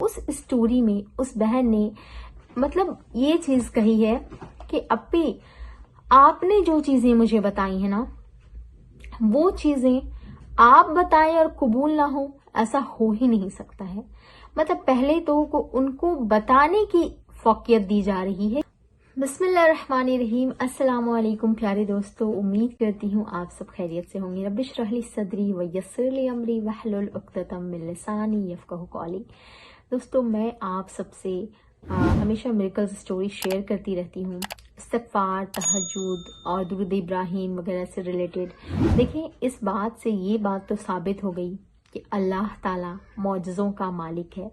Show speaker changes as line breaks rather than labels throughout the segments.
उस स्टोरी में उस बहन ने मतलब ये चीज कही है कि अप्पी आपने जो चीजें मुझे बताई है ना, वो चीजें आप बताएं और कबूल ना हो, ऐसा हो ही नहीं सकता है। मतलब पहले तो उनको बताने की फौकियत दी जा रही है। बिस्मिल्लाहिर्रहमानिर्रहीम। अस्सलाम वालेकुम प्यारे दोस्तों, उम्मीद करती हूँ आप सब खैरियत से होंगे। रब्बि इश्रह ली सदरी व यस्सिर ली अमरी वहलुल उक़दतम मिन लिसानी यफ़क़हू क़ौली। दोस्तों, मैं आप सबसे हमेशा मिरेकल्स स्टोरी शेयर करती रहती हूँ, इस्तिग़फ़ार, तहज्जुद और दुरूद इब्राहीम वगैरह से रिलेटेड। देखें, इस बात से ये बात तो साबित हो गई कि अल्लाह ताला मौजज़ों का मालिक है।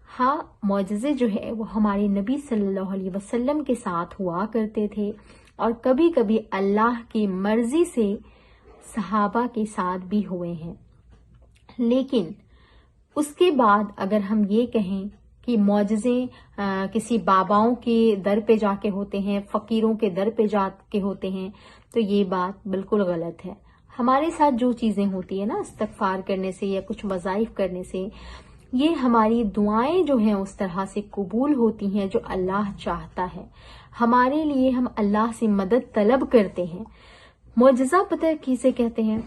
हाँ, मौजज़े जो है वो हमारे नबी सल्लल्लाहु अलैहि वसल्लम के साथ हुआ करते थे और कभी कभी अल्लाह की मर्जी से सहाबा के साथ भी हुए हैं। लेकिन उसके बाद अगर हम ये कहें कि मौजज़े किसी बाबाओं के दर पे जाके होते हैं, फकीरों के दर पे जाके होते हैं, तो ये बात बिल्कुल गलत है। हमारे साथ जो चीजें होती है ना, इस्तिग़फ़ार करने से या कुछ वज़ाइफ करने से, ये हमारी दुआएं जो हैं उस तरह से कबूल होती हैं जो अल्लाह चाहता है हमारे लिए। हम अल्लाह से मदद तलब करते हैं। मौजज़ा पता किसे कहते हैं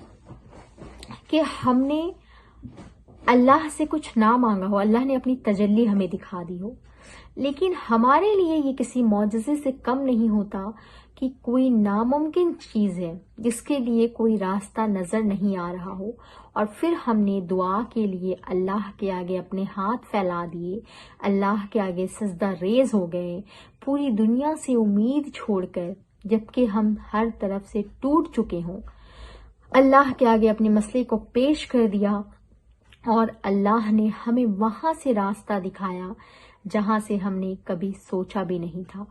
कि हमने अल्लाह से कुछ ना मांगा हो, अल्लाह ने अपनी तजल्ली हमें दिखा दी हो, लेकिन हमारे लिए ये किसी मौजज़े से कम नहीं होता कि कोई नामुमकिन चीज है जिसके लिए कोई रास्ता नजर नहीं आ रहा हो और फिर हमने दुआ के लिए अल्लाह के आगे अपने हाथ फैला दिए, अल्लाह के आगे सजदा रेज हो गए, पूरी दुनिया से उम्मीद छोड़कर, जबकि हम हर तरफ से टूट चुके हों, अल्लाह के आगे अपने मसले को पेश कर दिया और अल्लाह ने हमें वहां से रास्ता दिखाया जहां से हमने कभी सोचा भी नहीं था।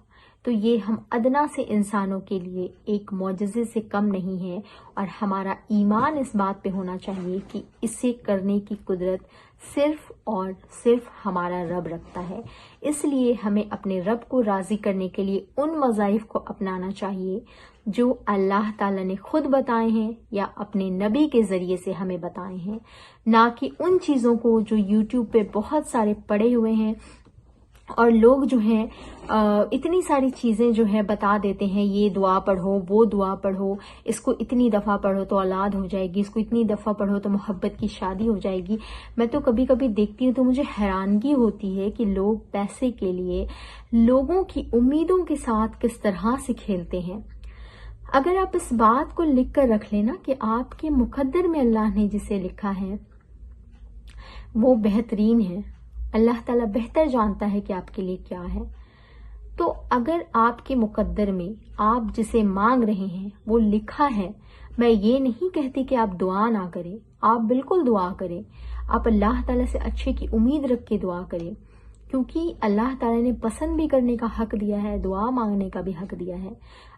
तो ये हम अदना से इंसानों के लिए एक मौजज़े से कम नहीं है और हमारा ईमान इस बात पे होना चाहिए कि इसे करने की कुदरत सिर्फ और सिर्फ हमारा रब रखता है। इसलिए हमें अपने रब को राजी करने के लिए उन वज़ाइफ को अपनाना चाहिए जो अल्लाह ताला ने खुद बताए हैं या अपने नबी के जरिए से हमें बताए हैं, ना कि उन चीज़ों को जो यूट्यूब पे बहुत सारे पड़े हुए हैं और लोग जो हैं इतनी सारी चीजें जो है बता देते हैं, ये दुआ पढ़ो, वो दुआ पढ़ो, इसको इतनी दफा पढ़ो तो औलाद हो जाएगी, इसको इतनी दफा पढ़ो तो मोहब्बत की शादी हो जाएगी। मैं तो कभी कभी देखती हूँ तो मुझे हैरानगी होती है कि लोग पैसे के लिए लोगों की उम्मीदों के साथ किस तरह से खेलते हैं। अगर आप इस बात को लिख कर रख लेना कि आपके मुकद्दर में अल्लाह ने जिसे लिखा है वो बेहतरीन है, अल्लाह ताला बेहतर जानता है कि आपके लिए क्या है, तो अगर आपके मुकद्दर में आप जिसे मांग रहे हैं वो लिखा है, मैं ये नहीं कहती कि आप दुआ ना करें, आप बिल्कुल दुआ करें, आप अल्लाह ताला से अच्छे की उम्मीद रख के दुआ करें, क्योंकि अल्लाह ताला ने पसंद भी करने का हक दिया है, दुआ मांगने का भी हक दिया है।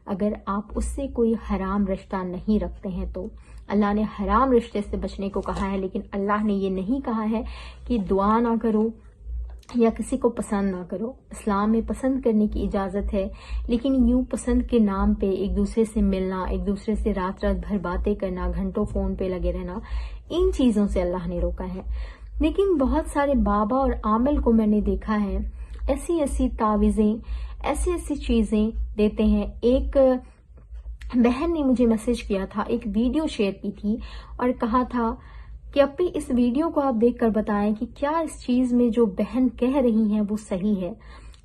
अगर आप उससे कोई हराम रिश्ता नहीं रखते हैं तो अल्लाह ने हराम रिश्ते से बचने को कहा है, लेकिन अल्लाह ने ये नहीं कहा है कि दुआ ना करो या किसी को पसंद ना करो। इस्लाम में पसंद करने की इजाजत है, लेकिन यूं पसंद के नाम पे एक दूसरे से मिलना, एक दूसरे से रात रात भर बातें करना, घंटों फोन पे लगे रहना, इन चीजों से अल्लाह ने रोका है। लेकिन बहुत सारे बाबा और आमिल को मैंने देखा है ऐसी ऐसी तावीजें, ऐसी ऐसी चीजें देते हैं। एक बहन ने मुझे मैसेज किया था, एक वीडियो शेयर की थी और कहा था कि अप्पी इस वीडियो को आप देखकर बताएं कि क्या इस चीज में जो बहन कह रही हैं वो सही है।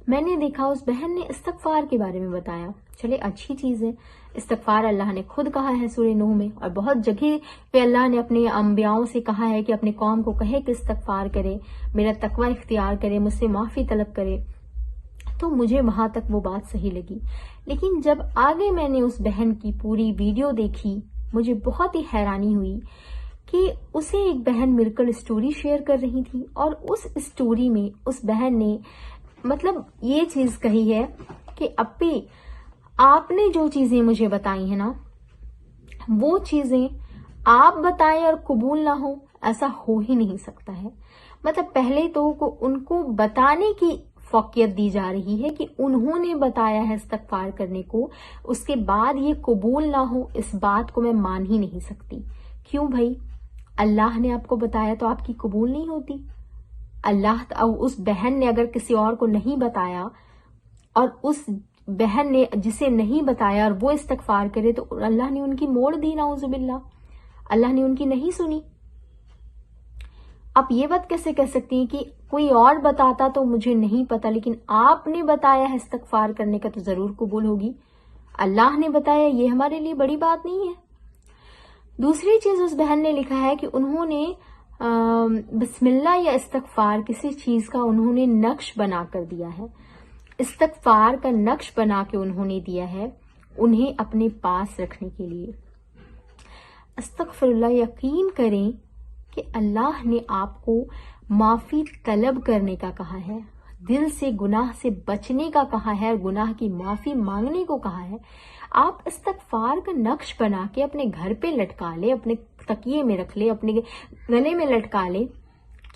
मैंने देखा उस बहन ने इस्तिग़फ़ार के बारे में बताया। चले, अच्छी चीज है, इस्तिग़फ़ार अल्लाह ने खुद कहा है सूरह नूह में, और बहुत जगह पे अल्लाह ने अपने अंबियाओं से कहा है कि अपने कौम को कहे कि इस्तिग़फ़ार करे, मेरा तकवा इख्तियार करे, मुझसे माफी तलब करे। तो मुझे वहां तक वो बात सही लगी, लेकिन जब आगे मैंने उस बहन की पूरी वीडियो देखी, मुझे बहुत ही हैरानी हुई कि उसे एक बहन मिरेकल स्टोरी शेयर कर रही थी और उस स्टोरी में उस बहन ने मतलब ये चीज कही है कि अप्पी आपने जो चीजें मुझे बताई है ना, वो चीजें आप बताएं और कबूल ना हो, ऐसा हो ही नहीं सकता है। मतलब पहले तो उनको बताने की फौकियत दी जा रही है कि उन्होंने बताया है इस्तिग़फ़ार करने को, उसके बाद ये कबूल ना हो, इस बात को मैं मान ही नहीं सकती। क्यों भाई, अल्लाह ने आपको बताया तो आपकी कबूल नहीं होती? उस बहन ने अगर किसी और को नहीं बताया और उस बहन ने जिसे नहीं बताया और वो इस्तगफार करे तो अल्लाह ने उनकी मोड़ दी, नाउजुबिल्लाह, अल्लाह ने उनकी नहीं सुनी। आप ये बात कैसे कह सकती हैं कि कोई और बताता तो मुझे नहीं पता, लेकिन आपने बताया है इस्तगफार करने का तो जरूर कबूल होगी। अल्लाह ने बताया, ये हमारे लिए बड़ी बात नहीं है। दूसरी चीज उस बहन ने लिखा है कि उन्होंने बिस्मिल्लाह या इस्तगफार किसी चीज का उन्होंने नक्श बना कर दिया है, इस्तगफार का नक्श बना के उन्होंने दिया है उन्हें अपने पास रखने के लिए। अस्तगफिरुल्लाह, यकीन करें कि अल्लाह ने आपको माफी तलब करने का कहा है, दिल से गुनाह से बचने का कहा है, गुनाह की माफी मांगने को कहा है। आप इस्तगफार का नक्श बना के अपने घर पे लटका ले, अपने तकिए में रख ले, अपने गले में लटका ले।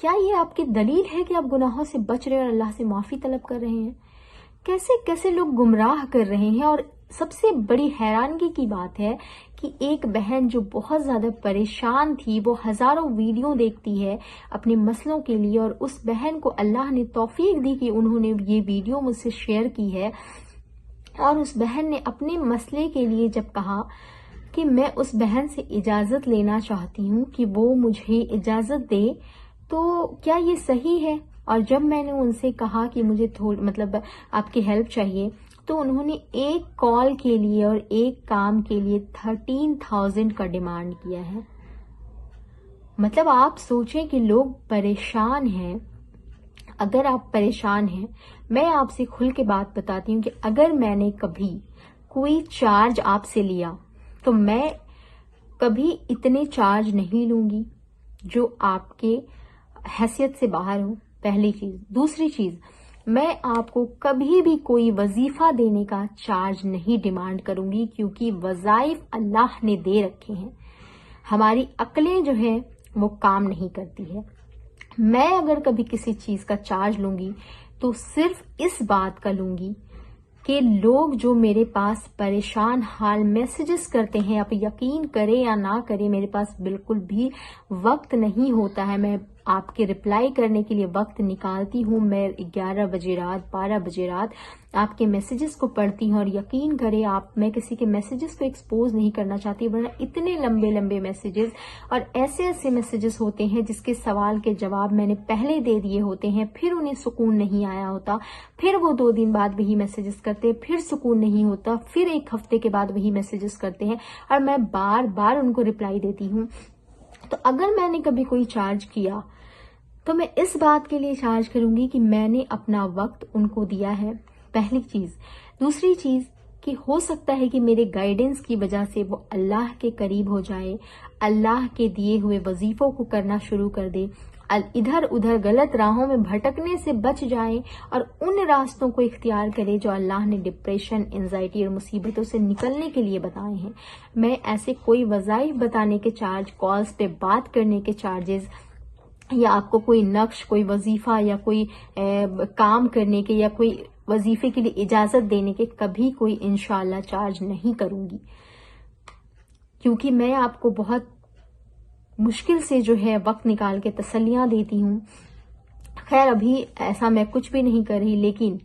क्या ये आपकी दलील है कि आप गुनाहों से बच रहे हैं और अल्लाह से माफी तलब कर रहे हैं? कैसे कैसे लोग गुमराह कर रहे हैं। और सबसे बड़ी हैरानगी की बात है कि एक बहन जो बहुत ज्यादा परेशान थी, वो हजारों वीडियो देखती है अपने मसलों के लिए, और उस बहन को अल्लाह ने तौफीक दी कि उन्होंने ये वीडियो मुझसे शेयर की है, और उस बहन ने अपने मसले के लिए जब कहा कि मैं उस बहन से इजाजत लेना चाहती हूँ कि वो मुझे इजाजत दे, तो क्या ये सही है? और जब मैंने उनसे कहा कि मुझे आपकी हेल्प चाहिए, तो उन्होंने एक कॉल के लिए और एक काम के लिए 13,000 का डिमांड किया है। मतलब आप सोचें कि लोग परेशान हैं। अगर आप परेशान हैं, मैं आपसे खुल के बात बताती हूँ कि अगर मैंने कभी कोई चार्ज आपसे लिया तो मैं कभी इतने चार्ज नहीं लूंगी जो आपके हैसियत से बाहर हो, पहली चीज। दूसरी चीज, मैं आपको कभी भी कोई वजीफा देने का चार्ज नहीं डिमांड करूंगी, क्योंकि वजाइफ अल्लाह ने दे रखे हैं। हमारी अक्लें जो है वो काम नहीं करती है। मैं अगर कभी किसी चीज का चार्ज लूंगी तो सिर्फ इस बात का लूंगी कि लोग जो मेरे पास परेशान हाल मैसेजेस करते हैं, आप यकीन करें या ना करें, मेरे पास बिल्कुल भी वक्त नहीं होता है। मैं आपके रिप्लाई करने के लिए वक्त निकालती हूँ। मैं 11 बजे रात, 12 बजे रात आपके मैसेजेस को पढ़ती हूँ, और यकीन करें मैं किसी के मैसेजेस को एक्सपोज नहीं करना चाहती, वरना इतने लंबे लंबे मैसेजेस और ऐसे ऐसे मैसेजेस होते हैं जिसके सवाल के जवाब मैंने पहले दे दिए होते हैं, फिर उन्हें सुकून नहीं आया होता, फिर वो 2 दिन बाद वही मैसेजेस करते हैं, फिर सुकून नहीं होता, फिर 1 हफ्ते के बाद वही मैसेजेस करते हैं, और मैं बार बार उनको रिप्लाई देती हूँ। तो अगर मैंने कभी कोई चार्ज किया तो मैं इस बात के लिए चार्ज करूंगी कि मैंने अपना वक्त उनको दिया है, पहली चीज। दूसरी चीज कि हो सकता है कि मेरे गाइडेंस की वजह से वो अल्लाह के करीब हो जाए, अल्लाह के दिए हुए वजीफों को करना शुरू कर दे, इधर उधर गलत राहों में भटकने से बच जाए और उन रास्तों को इख्तियार करे जो अल्लाह ने डिप्रेशन, एंजाइटी और मुसीबतों से निकलने के लिए बताए हैं। मैं ऐसे कोई वज़ाइफ बताने के चार्ज, कॉल्स पे बात करने के चार्जेस, या आपको कोई नक्श, कोई वजीफा या कोई काम करने के या कोई वजीफे के लिए इजाजत देने के कभी कोई इंशाअल्लाह चार्ज नहीं करूंगी, क्योंकि मैं आपको बहुत मुश्किल से जो है वक्त निकाल के तसल्लियां देती हूँ। खैर अभी ऐसा मैं कुछ भी नहीं कर रही, लेकिन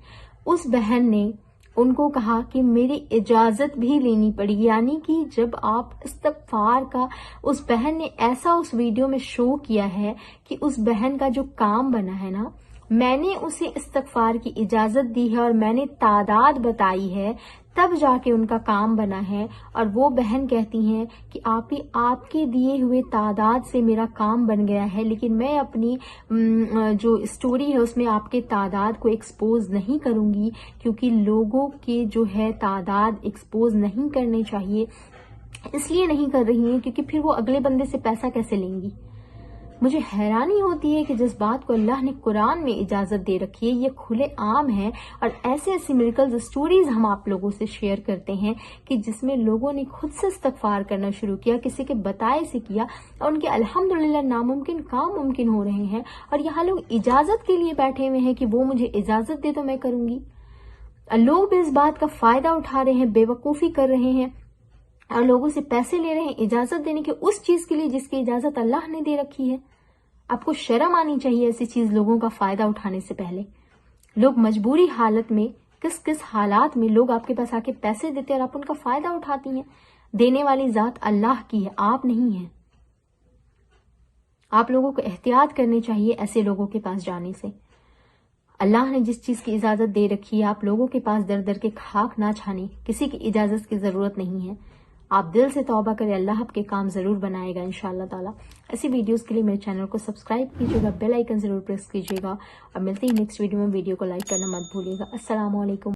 उस बहन ने उनको कहा कि मेरी इजाजत भी लेनी पड़ी, यानी कि जब आप इस्तगफार का, उस बहन ने ऐसा उस वीडियो में शो किया है कि उस बहन का जो काम बना है ना, मैंने उसे इस्तगफार की इजाजत दी है और मैंने तादाद बताई है, तब जाके उनका काम बना है। और वो बहन कहती हैं कि आपके दिए हुए तादाद से मेरा काम बन गया है, लेकिन मैं अपनी जो स्टोरी है उसमें आपके तादाद को एक्सपोज नहीं करूंगी, क्योंकि लोगों के जो है तादाद एक्सपोज नहीं करने चाहिए। इसलिए नहीं कर रही हैं क्योंकि फिर वो अगले बंदे से पैसा कैसे लेंगी। मुझे हैरानी होती है कि जिस बात को अल्लाह ने कुरान में इजाजत दे रखी है, ये खुले आम है, और ऐसे ऐसी मिरेकल्स स्टोरीज हम आप लोगों से शेयर करते हैं कि जिसमें लोगों ने खुद से इस्तगफार करना शुरू किया, किसी के बताए से किया, और उनके अल्हम्दुलिल्लाह नामुमकिन काम मुमकिन हो रहे हैं। और यहाँ लोग इजाजत के लिए बैठे हुए हैं कि वो मुझे इजाजत दे तो मैं करूंगी। लोग भी इस बात का फायदा उठा रहे हैं, बेवकूफी कर रहे हैं और लोगों से पैसे ले रहे हैं इजाजत देने के, उस चीज के लिए जिसकी इजाजत अल्लाह ने दे रखी है। آپ کو شرم آنی چاہیے ایسی چیز لوگوں کا فائدہ اٹھانے سے پہلے. لوگ مجبوری حالت میں کس کس حالات میں لوگ آپ کے پاس آ کے پیسے دیتے اور آپ ان کا فائدہ اٹھاتی ہیں. دینے والی ذات اللہ کی ہے، آپ نہیں ہیں. آپ لوگوں کو احتیاط کرنی چاہیے ایسے لوگوں کے پاس جانے سے. اللہ نے جس چیز کی اجازت دے رکھی ہے آپ لوگوں کے پاس در در کے خاک نہ چھانے. کسی کی اجازت کی ضرورت نہیں ہے. آپ دل سے توبہ کریں، اللہ آپ کے کام ضرور بنائے گا انشاءاللہ تعالیٰ. ایسی ویڈیوز کے لیے میرے چینل کو سبسکرائب کیجیے گا، بیل آئیکن ضرور پریس کیجیے گا، اور ملتے ہیں نیکسٹ ویڈیو میں. ویڈیو کو لائک کرنا مت بھولیے گا. السلام علیکم.